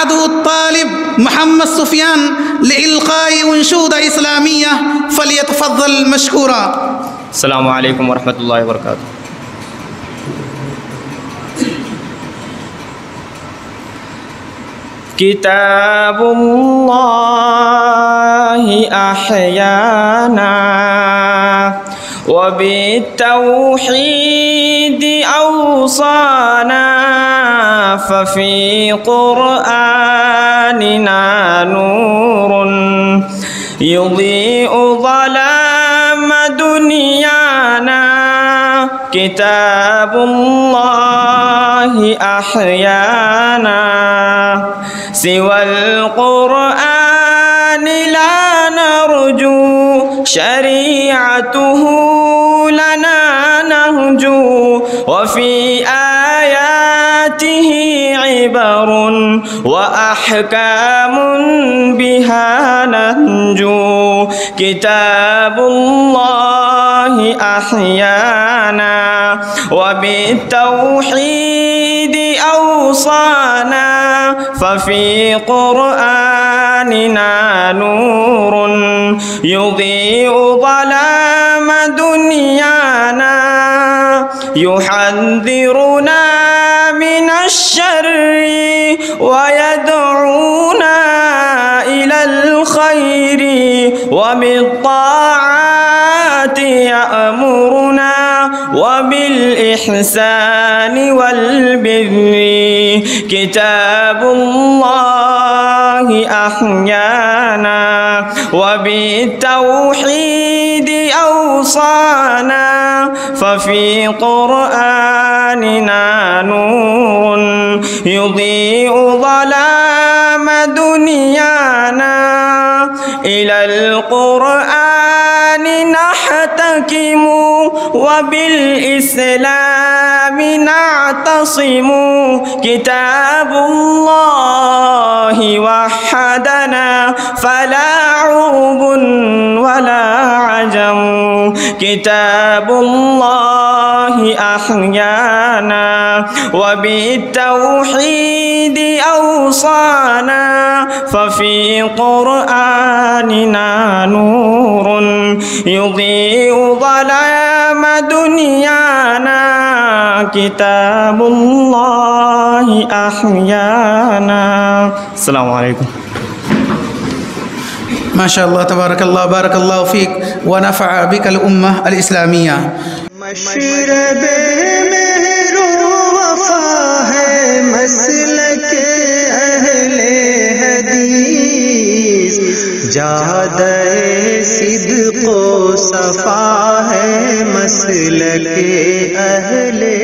عضو الطالب محمد سفيان لإلقاء أنشودة إسلامية فليتفضل مشكورا. السلام عليكم ورحمة الله وبركاته. كتاب الله أحيانا وبالتوحيد أوصانا ففي قرآننا نور يضيء ظلام دنيانا. كتاب الله أحيانا سوى القرآن لا نرجو شريعته لنا نهجو وفي آياته عبر وأحكام بها ننجو. كتاب الله أحيانا وبالتوحيد أوصانا ففي قرآننا نور يضيء ظلام دنيانا يحذرنا من الشر ويدعونا إلى الخير وبالطاعات يأمرنا وبالإحسان والبر. كتاب الله أحيانا وبالتوحيد أوصانا ففي قرآننا نور يضيء ظلام دنيانا. إلى القرآن نحتكم وبالإسلام نعتصم. كتاب الله وحدنا فلا عرب ولا عجم. كتاب الله أحيانا وبالتوحيد أوصانا ففي قرآننا نور يضيء ظلام دنيانا. كتاب الله أحيانا. السلام عليكم. ما شاء الله تبارك الله بارك الله فيك ونفع بك الأمة الإسلامية. मशरब मेहरो वफा है मसलक अहले हदीस जादे सिद्क़ो सफ़ा है मसलक अहले